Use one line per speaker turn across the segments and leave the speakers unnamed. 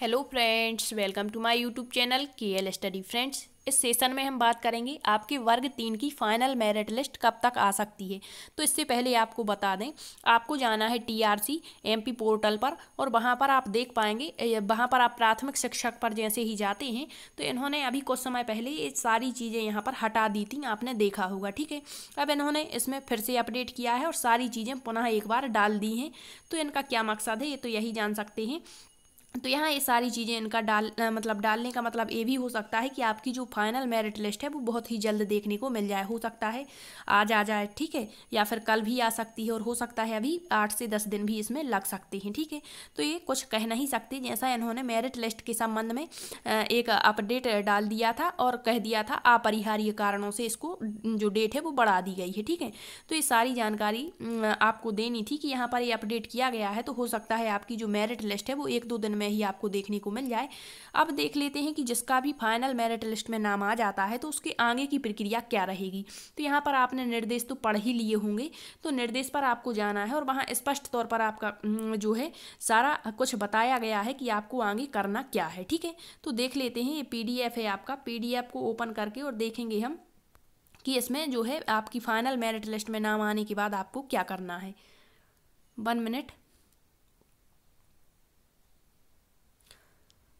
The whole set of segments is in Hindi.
Hello friends, welcome to my YouTube channel KL study friends. इस सेशन में हम बात करेंगे आपके वर्ग 3 की फाइनल मेरिट लिस्ट कब तक आ सकती है। तो इससे पहले आपको बता दें, आपको जाना है TRC MP पोर्टल पर और वहां पर आप देख पाएंगे, वहां पर आप प्राथमिक शिक्षक पर जैसे ही जाते हैं तो इन्होंने अभी कुछ समय पहले ये सारी चीज़ें यहाँ पर हटा दी थी, आपने देखा होगा। ठीक है, अब इन्होंने इसमें फिर से अपडेट किया है और सारी चीज़ें पुनः एक बार डाल दी हैं। तो इनका क्या मकसद है ये तो यही जान सकते हैं। तो यहाँ ये सारी चीज़ें इनका डालने का मतलब ये भी हो सकता है कि आपकी जो फाइनल मेरिट लिस्ट है वो बहुत ही जल्द देखने को मिल जाए। हो सकता है आज आ जाए, ठीक है, या फिर कल भी आ सकती है और हो सकता है अभी 8 से 10 दिन भी इसमें लग सकते हैं। ठीक है, तो ये कुछ कह नहीं सकते। जैसा इन्होंने मेरिट लिस्ट के संबंध में एक अपडेट डाल दिया था और कह दिया था अपरिहार्य कारणों से इसको जो डेट है वो बढ़ा दी गई है। ठीक है, तो ये सारी जानकारी आपको देनी थी कि यहाँ पर ये अपडेट किया गया है। तो हो सकता है आपकी जो मेरिट लिस्ट है वो 1-2 दिन में ही आपको देखने को मिल जाए। अब देख लेते हैं कि जिसका भी फाइनल मेरिट लिस्ट में नाम आ जाता है तो उसके आगे की प्रक्रिया क्या रहेगी। तो यहाँ पर आपने निर्देश तो पढ़ ही लिए होंगे, तो निर्देश पर आपको जाना है और वहाँ स्पष्ट तौर पर आपका जो है सारा कुछ बताया गया है कि आपको आगे करना क्या है। ठीक है, तो देख लेते हैं। ये PDF है आपका, PDF को ओपन करके और देखेंगे हम कि इसमें जो है आपकी फाइनल मेरिट लिस्ट में नाम आने के बाद आपको क्या करना है। 1 मिनट।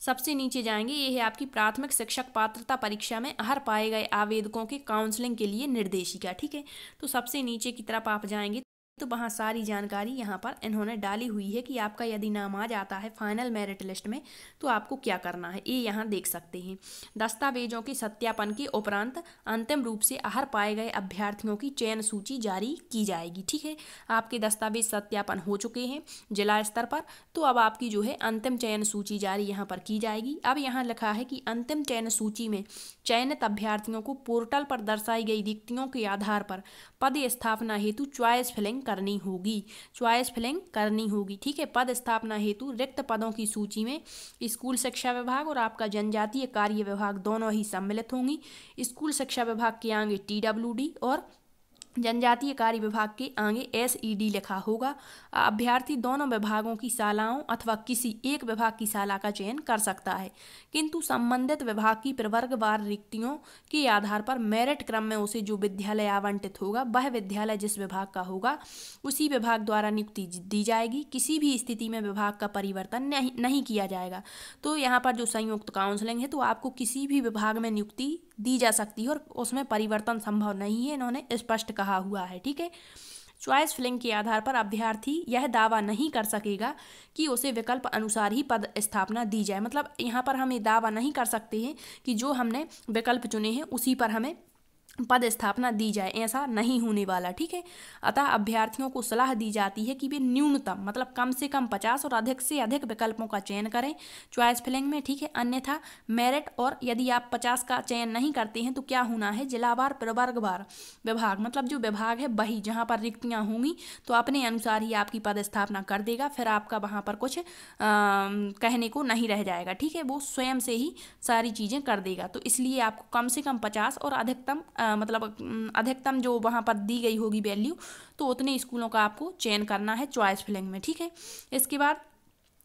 सबसे नीचे जाएंगे, ये है आपकी प्राथमिक शिक्षक पात्रता परीक्षा में हर पाए गए आवेदकों के काउंसलिंग के लिए निर्देशिका। ठीक है, तो सबसे नीचे की तरफ आप जाएंगे तो वहाँ सारी जानकारी यहाँ पर इन्होंने डाली हुई है कि आपका यदि नाम आ जाता है फाइनल मेरिट लिस्ट में तो आपको क्या करना है, ये यहाँ देख सकते हैं। दस्तावेजों के सत्यापन के उपरांत अंतिम रूप से हर पाए गए अभ्यर्थियों की चयन सूची जारी की जाएगी। ठीक है, आपके दस्तावेज सत्यापन हो चुके हैं जिला स्तर पर, तो अब आपकी जो है अंतिम चयन सूची जारी यहाँ पर की जाएगी। अब यहाँ लिखा है कि अंतिम चयन सूची में चयनित अभ्यर्थियों को पोर्टल पर दर्शाई गई रिक्तियों के आधार पर पद स्थापना हेतु चॉइस फिलिंग करनी होगी। ठीक है, पद स्थापना हेतु रिक्त पदों की सूची में स्कूल शिक्षा विभाग और आपका जनजातीय कार्य विभाग दोनों ही सम्मिलित होंगी। स्कूल शिक्षा विभाग के आगे TWD और जनजातीय कार्य विभाग के आगे SED लिखा होगा। अभ्यर्थी दोनों विभागों की शालाओं अथवा किसी एक विभाग की शाला का चयन कर सकता है, किंतु संबंधित विभाग की प्रवर्गवार रिक्तियों के आधार पर मेरिट क्रम में उसे जो विद्यालय आवंटित होगा वह विद्यालय जिस विभाग का होगा उसी विभाग द्वारा नियुक्ति दी जाएगी। किसी भी स्थिति में विभाग का परिवर्तन नहीं किया जाएगा। तो यहाँ पर जो संयुक्त काउंसलिंग है तो आपको किसी भी विभाग में नियुक्ति दी जा सकती है और उसमें परिवर्तन संभव नहीं है, इन्होंने स्पष्ट कहा हुआ है। ठीक है, चॉइस फिलिंग के आधार पर अभ्यर्थी यह दावा नहीं कर सकेगा कि उसे विकल्प अनुसार ही पद स्थापना दी जाए। मतलब यहाँ पर हम ये दावा नहीं कर सकते हैं कि जो हमने विकल्प चुने हैं उसी पर हमें पद स्थापना दी जाए, ऐसा नहीं होने वाला। ठीक है, अतः अभ्यर्थियों को सलाह दी जाती है कि वे न्यूनतम मतलब कम से कम 50 और अधिक से अधिक विकल्पों का चयन करें चॉइस फिलिंग में। ठीक है, अन्यथा मेरिट और यदि आप 50 का चयन नहीं करते हैं तो क्या होना है, जिलावार प्रवर्गवार विभाग मतलब जो विभाग है वही जहाँ पर रिक्तियाँ होंगी तो अपने अनुसार ही आपकी पद स्थापना कर देगा। फिर आपका वहाँ पर कुछ कहने को नहीं रह जाएगा। ठीक है, वो स्वयं से ही सारी चीज़ें कर देगा। तो इसलिए आपको कम से कम 50 और अधिकतम जो वहाँ पर दी गई होगी वैल्यू, तो उतने स्कूलों का आपको चयन करना है चॉइस फिलिंग में। ठीक है, इसके बाद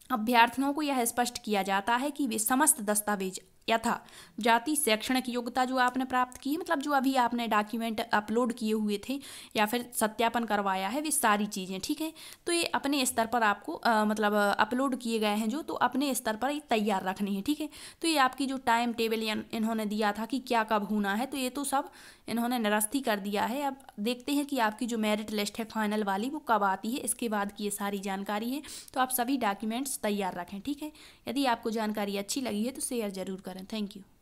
अभ्यर्थियों को यह स्पष्ट किया जाता है कि वे समस्त दस्तावेज यथा जाति शैक्षणिक योग्यता जो आपने प्राप्त की, मतलब जो अभी आपने डॉक्यूमेंट अपलोड किए हुए थे या फिर सत्यापन करवाया है, वे सारी चीज़ें, ठीक है, तो ये अपने स्तर पर आपको अपलोड किए गए हैं जो, तो अपने स्तर पर ये तैयार रखनी है। ठीक है, तो ये आपकी जो टाइम टेबल इन्होंने दिया था कि क्या कब होना है, तो ये तो सब इन्होंने निरस्त ही कर दिया है। अब देखते हैं कि आपकी जो मेरिट लिस्ट है फाइनल वाली वो कब आती है, इसके बाद की ये सारी जानकारी है। तो आप सभी डॉक्यूमेंट्स तैयार रखें। ठीक है, यदि आपको जानकारी अच्छी लगी है तो शेयर ज़रूर करें। Thank you.